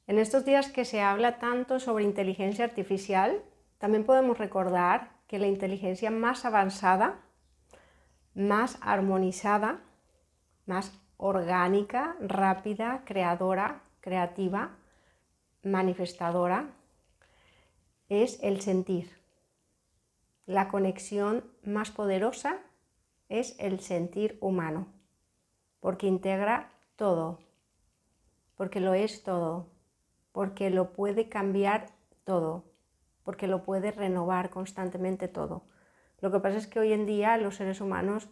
En estos días que se habla tanto sobre inteligencia artificial, también podemos recordar que la inteligencia más avanzada, más armonizada, más orgánica, rápida, creadora, creativa, manifestadora, es el sentir. La conexión más poderosa es el sentir humano, porque integra todo, porque lo es todo, porque lo puede cambiar todo, porque lo puede renovar constantemente todo. Lo que pasa es que hoy en día los seres humanos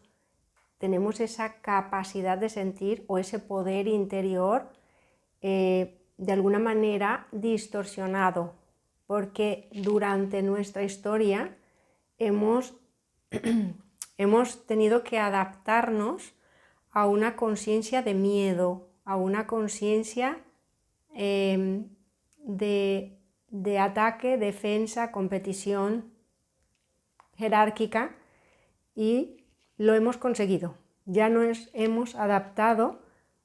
tenemos esa capacidad de sentir o ese poder interior de alguna manera distorsionado, porque durante nuestra historia hemos tenido que adaptarnos a una conciencia de miedo, a una conciencia de ataque, defensa, competición jerárquica, y lo hemos conseguido. Ya nos hemos adaptado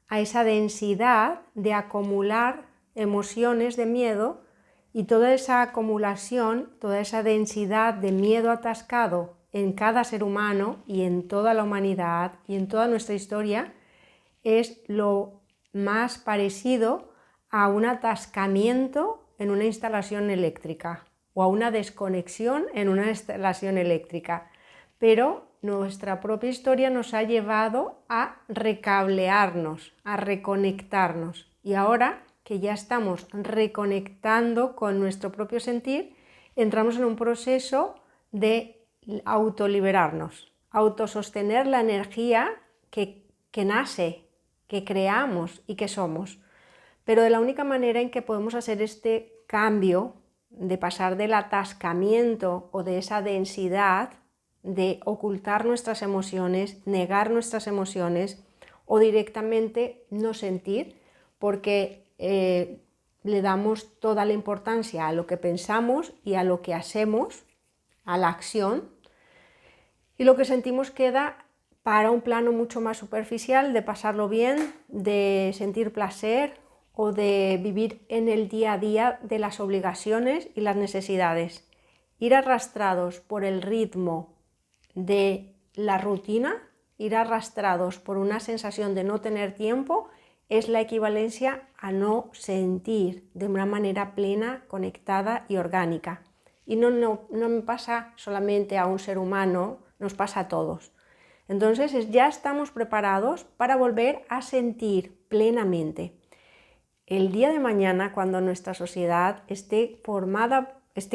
a esa densidad de acumular emociones de miedo, y toda esa acumulación, toda esa densidad de miedo atascado en cada ser humano y en toda la humanidad y en toda nuestra historia es lo más parecido a un atascamiento en una instalación eléctrica o a una desconexión en una instalación eléctrica. Pero nuestra propia historia nos ha llevado a recablearnos, a reconectarnos, y ahora que ya estamos reconectando con nuestro propio sentir, entramos en un proceso de autoliberarnos, autosostener la energía que nace, que creamos y que somos. Pero de la única manera en que podemos hacer este cambio de pasar del atascamiento o de esa densidad de ocultar nuestras emociones, negar nuestras emociones o directamente no sentir, porque le damos toda la importancia a lo que pensamos y a lo que hacemos, a la acción, y lo que sentimos queda para un plano mucho más superficial de pasarlo bien, de sentir placer o de vivir en el día a día de las obligaciones y las necesidades. Ir arrastrados por el ritmo de la rutina, ir arrastrados por una sensación de no tener tiempo, es la equivalencia a no sentir de una manera plena, conectada y orgánica. Y no me pasa solamente a un ser humano, nos pasa a todos. Entonces ya estamos preparados para volver a sentir plenamente. El día de mañana, cuando nuestra sociedad esté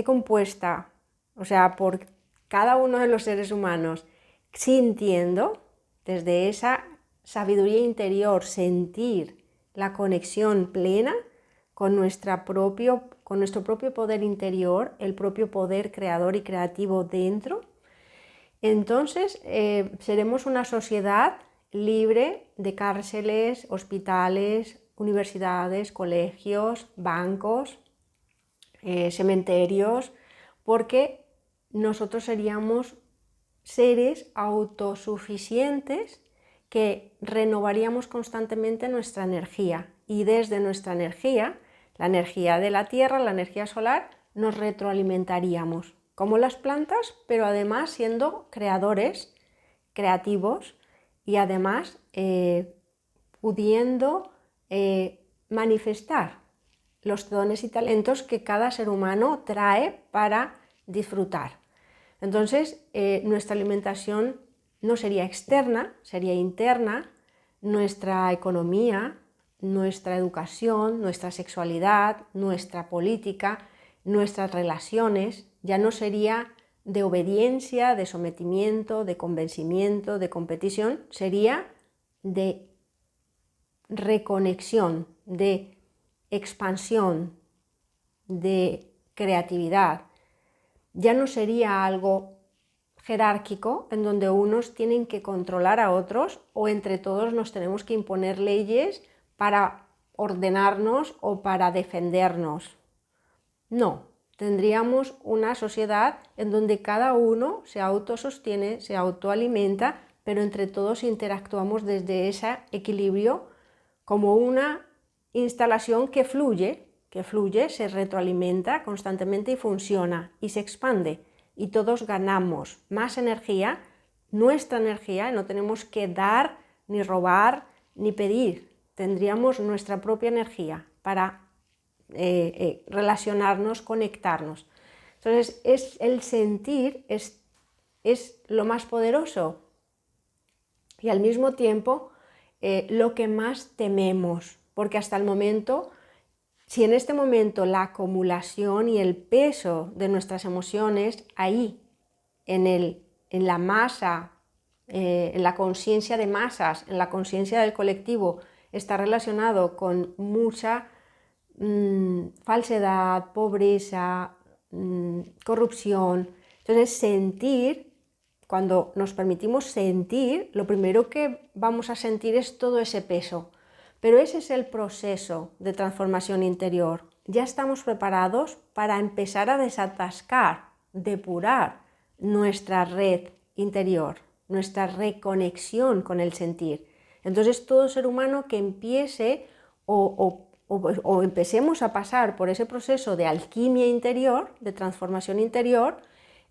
compuesta, o sea, por cada uno de los seres humanos sintiendo, desde esa sabiduría interior, sentir la conexión plena con nuestro propio poder interior, el propio poder creador y creativo dentro, entonces seremos una sociedad libre de cárceles, hospitales, universidades, colegios, bancos, cementerios, porque nosotros seríamos seres autosuficientes que renovaríamos constantemente nuestra energía, y desde nuestra energía, la energía de la Tierra, la energía solar, nos retroalimentaríamos como las plantas, pero además siendo creadores, creativos, y además pudiendo manifestar los dones y talentos que cada ser humano trae para disfrutar. Entonces, nuestra alimentación no sería externa, sería interna. Nuestra economía, nuestra educación, nuestra sexualidad, nuestra política, nuestras relaciones ya no sería de obediencia, de sometimiento, de convencimiento, de competición, sería de reconexión, de expansión, de creatividad. Ya no sería algo jerárquico en donde unos tienen que controlar a otros o entre todos nos tenemos que imponer leyes para ordenarnos o para defendernos. No, tendríamos una sociedad en donde cada uno se autosostiene, se autoalimenta, pero entre todos interactuamos desde ese equilibrio como una instalación que fluye, que fluye, se retroalimenta constantemente y funciona y se expande. Y todos ganamos más energía, nuestra energía, no tenemos que dar, ni robar, ni pedir. Tendríamos nuestra propia energía para relacionarnos, conectarnos. Entonces, el sentir es lo más poderoso y al mismo tiempo lo que más tememos, porque hasta el momento, si en este momento la acumulación y el peso de nuestras emociones ahí, en la masa, en la conciencia de masas, en la conciencia del colectivo, está relacionado con mucha falsedad, pobreza, corrupción. Entonces, sentir, cuando nos permitimos sentir, lo primero que vamos a sentir es todo ese peso. Pero ese es el proceso de transformación interior. Ya estamos preparados para empezar a desatascar, depurar nuestra red interior, nuestra reconexión con el sentir. Entonces, todo ser humano que empiece o empecemos a pasar por ese proceso de alquimia interior, de transformación interior,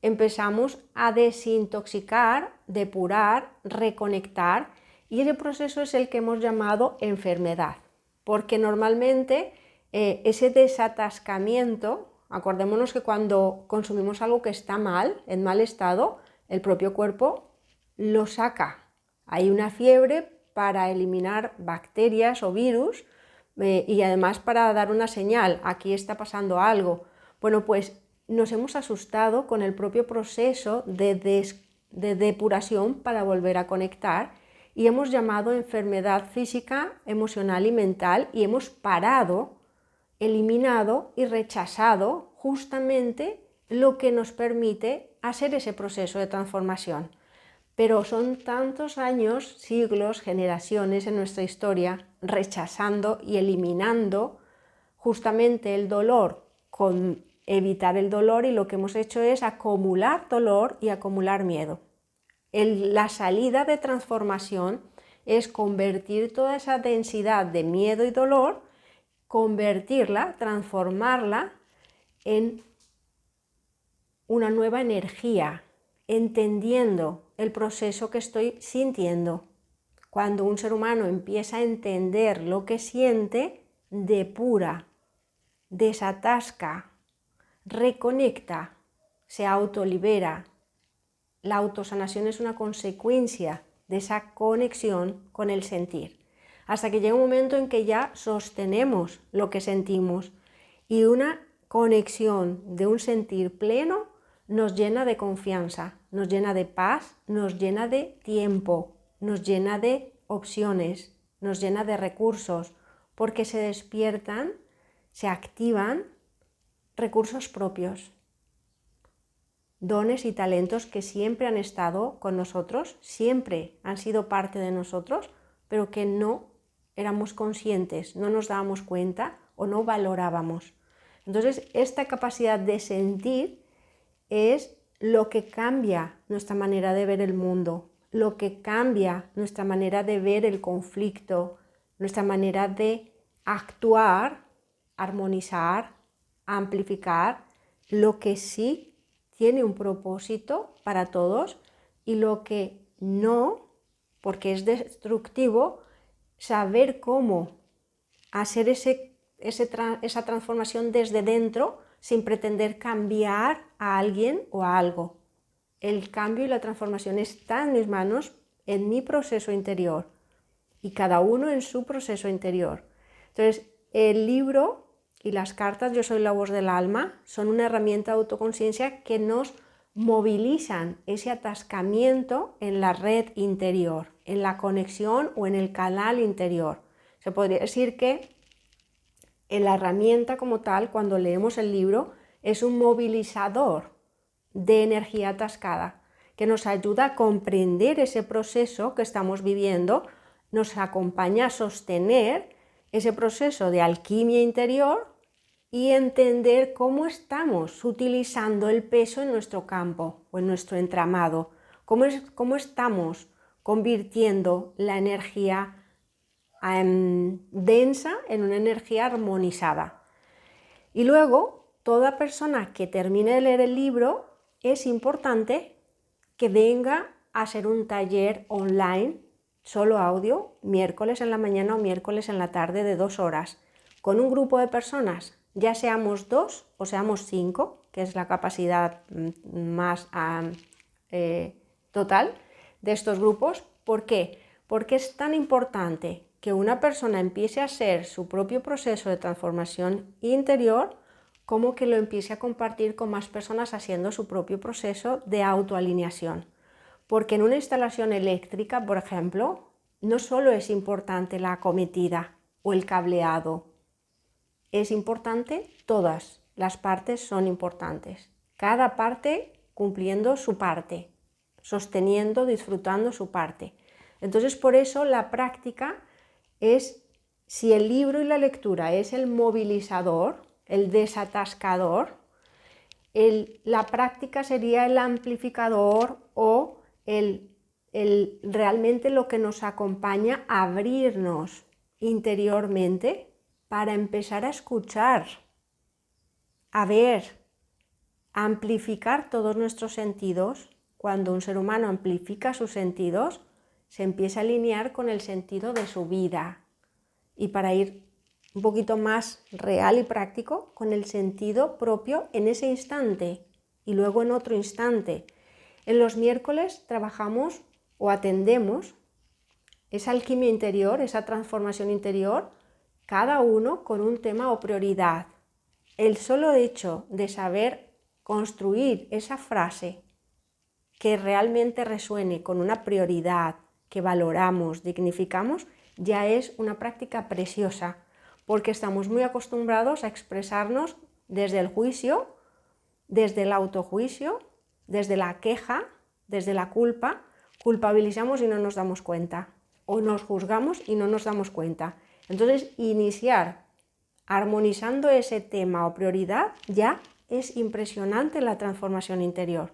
empezamos a desintoxicar, depurar, reconectar, y ese proceso es el que hemos llamado enfermedad, porque normalmente ese desatascamiento, acordémonos que cuando consumimos algo que está mal, en mal estado, el propio cuerpo lo saca. Hay una fiebre para eliminar bacterias o virus, y además para dar una señal, aquí está pasando algo. Bueno, pues nos hemos asustado con el propio proceso de depuración para volver a conectar y hemos llamado enfermedad física, emocional y mental y hemos parado, eliminado y rechazado justamente lo que nos permite hacer ese proceso de transformación. Pero son tantos años, siglos, generaciones en nuestra historia rechazando y eliminando justamente el dolor con evitar el dolor, y lo que hemos hecho es acumular dolor y acumular miedo. La salida de transformación es convertir toda esa densidad de miedo y dolor, convertirla, transformarla en una nueva energía, entendiendo el proceso que estoy sintiendo. Cuando un ser humano empieza a entender lo que siente, depura, desatasca, reconecta, se autolibera. La autosanación es una consecuencia de esa conexión con el sentir, hasta que llega un momento en que ya sostenemos lo que sentimos y una conexión de un sentir pleno nos llena de confianza, nos llena de paz, nos llena de tiempo, nos llena de opciones, nos llena de recursos, porque se despiertan, se activan recursos propios, dones y talentos que siempre han estado con nosotros, siempre han sido parte de nosotros, pero que no éramos conscientes, no nos dábamos cuenta o no valorábamos. Entonces, esta capacidad de sentir es lo que cambia nuestra manera de ver el mundo, lo que cambia nuestra manera de ver el conflicto, nuestra manera de actuar, armonizar, amplificar, lo que sí tiene un propósito para todos y lo que no, porque es destructivo, saber cómo hacer esa transformación desde dentro sin pretender cambiar a alguien o a algo. El cambio y la transformación está en mis manos, en mi proceso interior, y cada uno en su proceso interior. Entonces, el libro y las cartas Yo soy la voz del alma son una herramienta de autoconciencia que nos movilizan ese atascamiento en la red interior, en la conexión o en el canal interior. Se podría decir que la herramienta como tal, cuando leemos el libro, es un movilizador de energía atascada que nos ayuda a comprender ese proceso que estamos viviendo, nos acompaña a sostener ese proceso de alquimia interior y entender cómo estamos utilizando el peso en nuestro campo o en nuestro entramado, cómo estamos convirtiendo la energía densa en una energía armonizada. Y luego, toda persona que termine de leer el libro, es importante que venga a hacer un taller online, solo audio, miércoles en la mañana o miércoles en la tarde de 2 horas, con un grupo de personas, ya seamos 2 o seamos 5, que es la capacidad más total de estos grupos. ¿Por qué? Porque es tan importante que una persona empiece a hacer su propio proceso de transformación interior como que lo empiece a compartir con más personas haciendo su propio proceso de autoalineación. Porque en una instalación eléctrica, por ejemplo, no solo es importante la acometida o el cableado, es importante todas las partes son importantes. Cada parte cumpliendo su parte, sosteniendo, disfrutando su parte. Entonces, por eso la práctica es, si el libro y la lectura es el movilizador, el desatascador, la práctica sería el amplificador o realmente lo que nos acompaña a abrirnos interiormente para empezar a escuchar, a ver, a amplificar todos nuestros sentidos. Cuando un ser humano amplifica sus sentidos, se empieza a alinear con el sentido de su vida. Y para ir un poquito más real y práctico, con el sentido propio en ese instante y luego en otro instante. En los miércoles trabajamos o atendemos esa alquimia interior, esa transformación interior, cada uno con un tema o prioridad. El solo hecho de saber construir esa frase que realmente resuene con una prioridad que valoramos, dignificamos, ya es una práctica preciosa, porque estamos muy acostumbrados a expresarnos desde el juicio, desde el autojuicio, desde la queja, desde la culpa, culpabilizamos y no nos damos cuenta, o nos juzgamos y no nos damos cuenta. Entonces, iniciar armonizando ese tema o prioridad ya es impresionante la transformación interior.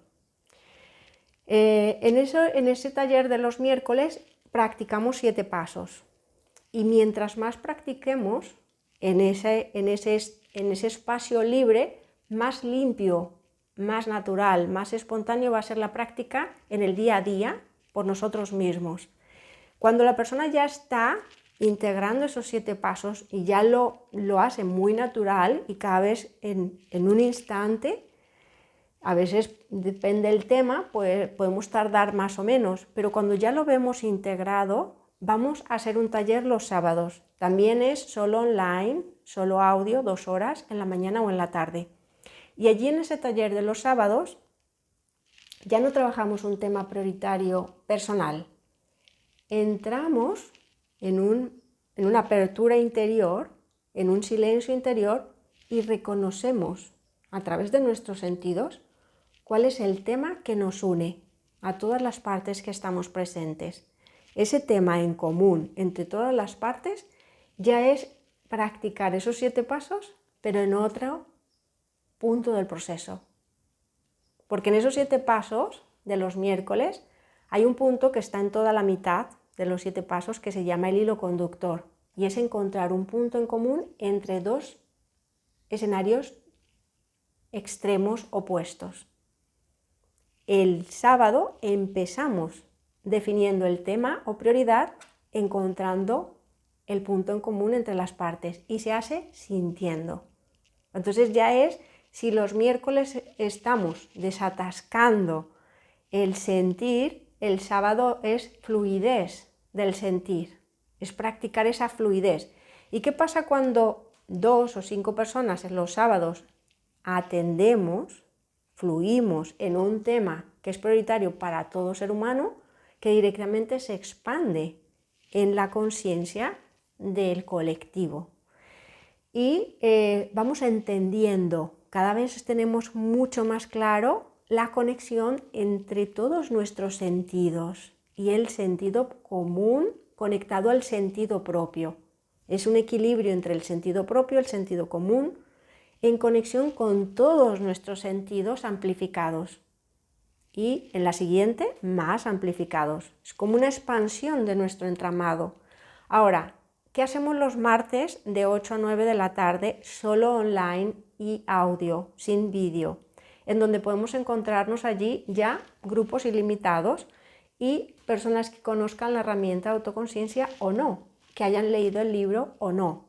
En ese taller de los miércoles practicamos 7 pasos y mientras más practiquemos en ese espacio libre, más limpio, más natural, más espontáneo va a ser la práctica en el día a día por nosotros mismos. Cuando la persona ya está integrando esos 7 pasos y ya lo hace muy natural y cada vez en un instante, a veces depende del tema, pues podemos tardar más o menos, pero cuando ya lo vemos integrado, vamos a hacer un taller los sábados. También es solo online, solo audio, 2 horas en la mañana o en la tarde. Y allí en ese taller de los sábados ya no trabajamos un tema prioritario personal. Entramos en una apertura interior, en un silencio interior y reconocemos a través de nuestros sentidos cuál es el tema que nos une a todas las partes que estamos presentes. Ese tema en común entre todas las partes ya es practicar esos 7 pasos, pero en otro punto del proceso. Porque en esos 7 pasos de los miércoles hay un punto que está en toda la mitad de los 7 pasos que se llama el hilo conductor y es encontrar un punto en común entre 2 escenarios extremos opuestos. El sábado empezamos definiendo el tema o prioridad, encontrando el punto en común entre las partes y se hace sintiendo. Entonces ya es, si los miércoles estamos desatascando el sentir, el sábado es fluidez del sentir, es practicar esa fluidez. ¿Y qué pasa cuando 2 o 5 personas en los sábados atendemos, fluimos en un tema que es prioritario para todo ser humano, que directamente se expande en la conciencia del colectivo? Y vamos entendiendo, cada vez tenemos mucho más claro la conexión entre todos nuestros sentidos y el sentido común conectado al sentido propio. Es un equilibrio entre el sentido propio y el sentido común en conexión con todos nuestros sentidos amplificados. Y en la siguiente, más amplificados. Es como una expansión de nuestro entramado. Ahora, ¿qué hacemos los martes de 8 a 9 de la tarde, solo online y audio, sin vídeo? En donde podemos encontrarnos allí ya grupos ilimitados y personas que conozcan la herramienta de autoconciencia o no, que hayan leído el libro o no.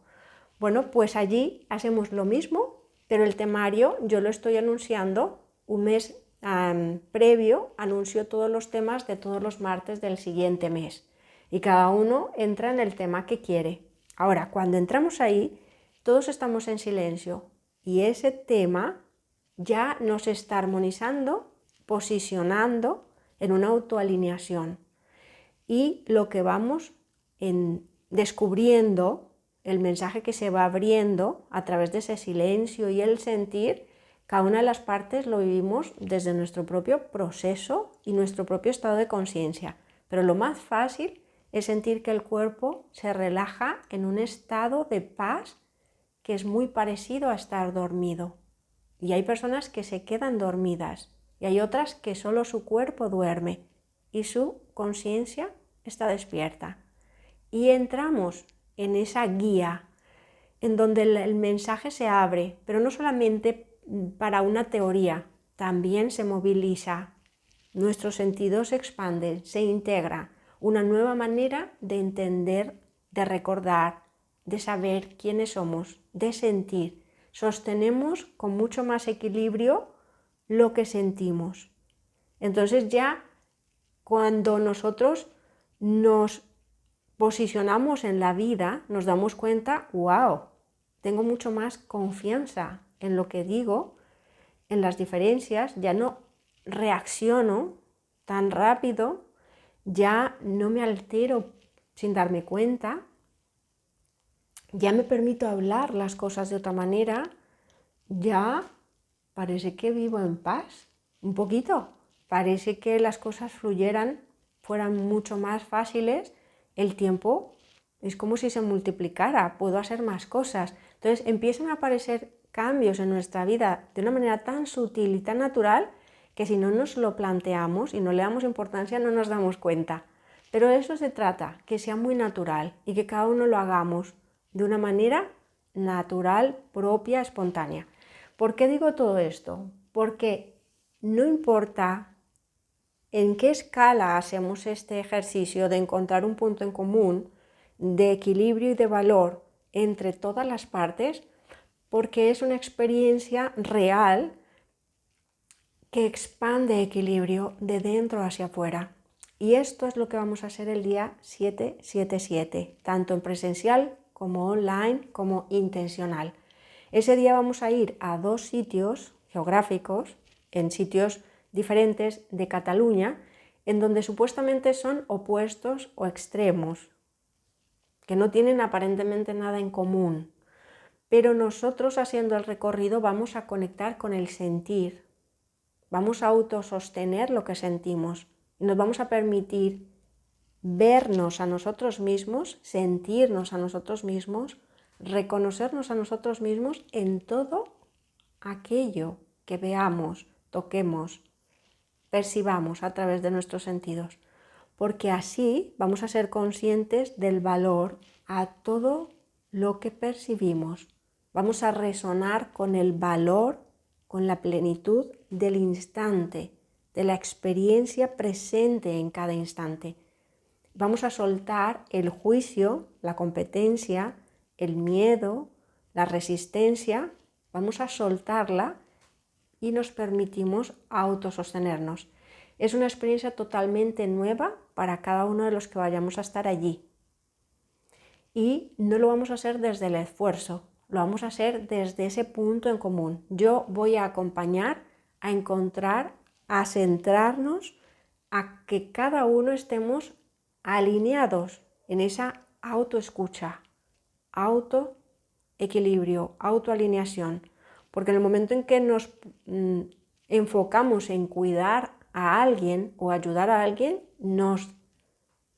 Bueno, pues allí hacemos lo mismo, pero el temario yo lo estoy anunciando un mes previo, anuncio todos los temas de todos los martes del siguiente mes y cada uno entra en el tema que quiere. Ahora, cuando entramos ahí, todos estamos en silencio y ese tema ya nos está armonizando, posicionando en una autoalineación. Y lo que vamos descubriendo, el mensaje que se va abriendo a través de ese silencio y el sentir, cada una de las partes lo vivimos desde nuestro propio proceso y nuestro propio estado de conciencia. Pero lo más fácil es sentir que el cuerpo se relaja en un estado de paz que es muy parecido a estar dormido. Y hay personas que se quedan dormidas y hay otras que solo su cuerpo duerme y su conciencia está despierta. Y entramos en esa guía en donde el mensaje se abre, pero no solamente para una teoría, también se moviliza, nuestros sentidos se expanden, se integra una nueva manera de entender, de recordar, de saber quiénes somos, de sentir. Sostenemos con mucho más equilibrio lo que sentimos. Entonces ya cuando nosotros nos posicionamos en la vida, nos damos cuenta, wow, tengo mucho más confianza en lo que digo, en las diferencias, ya no reacciono tan rápido, ya no me altero sin darme cuenta, ya me permito hablar las cosas de otra manera, ya parece que vivo en paz, un poquito, parece que las cosas fueran mucho más fáciles, el tiempo es como si se multiplicara, puedo hacer más cosas. Entonces empiezan a aparecer cambios en nuestra vida de una manera tan sutil y tan natural que si no nos lo planteamos y no le damos importancia no nos damos cuenta. Pero de eso se trata, que sea muy natural y que cada uno lo hagamos de una manera natural, propia, espontánea. ¿Por qué digo todo esto? Porque no importa en qué escala hacemos este ejercicio de encontrar un punto en común, de equilibrio y de valor entre todas las partes, porque es una experiencia real que expande equilibrio de dentro hacia afuera. Y esto es lo que vamos a hacer el día 777, tanto en presencial como online, como intencional. Ese día vamos a ir a 2 sitios geográficos, en sitios diferentes de Cataluña, en donde supuestamente son opuestos o extremos, que no tienen aparentemente nada en común. Pero nosotros haciendo el recorrido vamos a conectar con el sentir, vamos a autosostener lo que sentimos y nos vamos a permitir vernos a nosotros mismos, sentirnos a nosotros mismos, reconocernos a nosotros mismos en todo aquello que veamos, toquemos, percibamos a través de nuestros sentidos, porque así vamos a ser conscientes del valor a todo lo que percibimos. Vamos a resonar con el valor, con la plenitud del instante, de la experiencia presente en cada instante. Vamos a soltar el juicio, la competencia, el miedo, la resistencia, vamos a soltarla y nos permitimos autosostenernos. Es una experiencia totalmente nueva para cada uno de los que vayamos a estar allí. Y no lo vamos a hacer desde el esfuerzo, lo vamos a hacer desde ese punto en común. Yo voy a acompañar a encontrar, a centrarnos, a que cada uno estemos alineados en esa autoescucha, autoequilibrio, autoalineación. Porque en el momento en que nos enfocamos en cuidar a alguien o ayudar a alguien, nos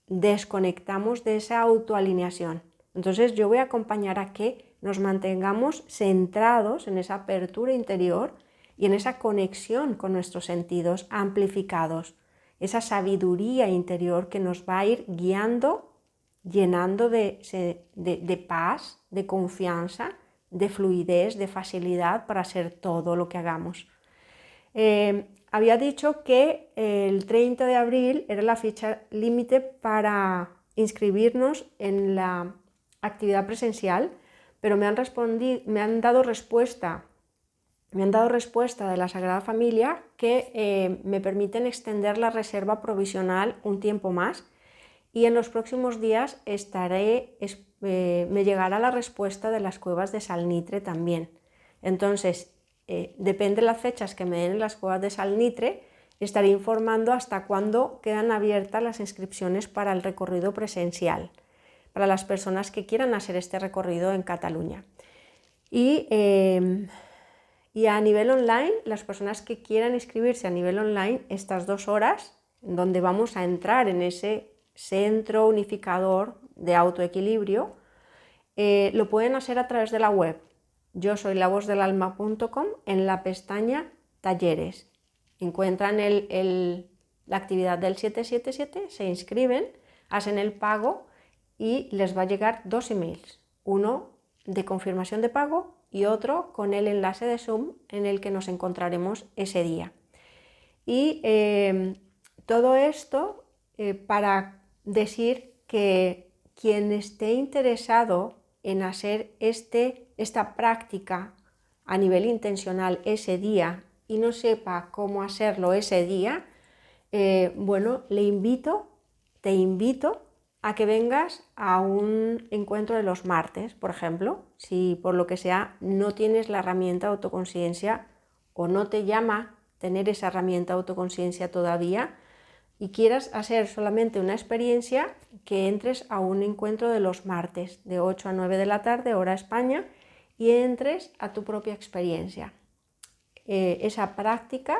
desconectamos de esa autoalineación. Entonces yo voy a acompañar a que nos mantengamos centrados en esa apertura interior y en esa conexión con nuestros sentidos amplificados, esa sabiduría interior que nos va a ir guiando llenando de paz, de confianza, de fluidez, de facilidad para hacer todo lo que hagamos. Había dicho que el 30 de abril era la fecha límite para inscribirnos en la actividad presencial, pero me han dado respuesta de la Sagrada Familia que me permiten extender la reserva provisional un tiempo más, y en los próximos días me llegará la respuesta de las cuevas de Salnitre también. Entonces, depende de las fechas que me den en las cuevas de Salnitre, estaré informando hasta cuándo quedan abiertas las inscripciones para el recorrido presencial, para las personas que quieran hacer este recorrido en Cataluña. Y a nivel online, las personas que quieran inscribirse a nivel online, estas 2 horas, donde vamos a entrar en ese centro unificador de autoequilibrio, lo pueden hacer a través de la web yosoylavozdelalma.com, en la pestaña Talleres. Encuentran la actividad del 777, se inscriben, hacen el pago y les va a llegar 2 emails, uno de confirmación de pago y otro con el enlace de Zoom en el que nos encontraremos ese día. Y todo esto para decir que quien esté interesado en hacer esta práctica a nivel intencional ese día y no sepa cómo hacerlo ese día, bueno, te invito a que vengas a un encuentro de los martes, por ejemplo, si por lo que sea no tienes la herramienta autoconciencia o no te llama tener esa herramienta autoconciencia todavía y quieras hacer solamente una experiencia, que entres a un encuentro de los martes de 8 a 9 de la tarde, hora España, y entres a tu propia experiencia. Esa práctica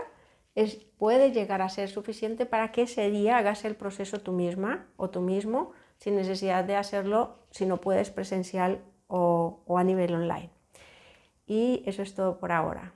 puede llegar a ser suficiente para que ese día hagas el proceso tú misma o tú mismo, sin necesidad de hacerlo, si no puedes, presencial o a nivel online. Y eso es todo por ahora.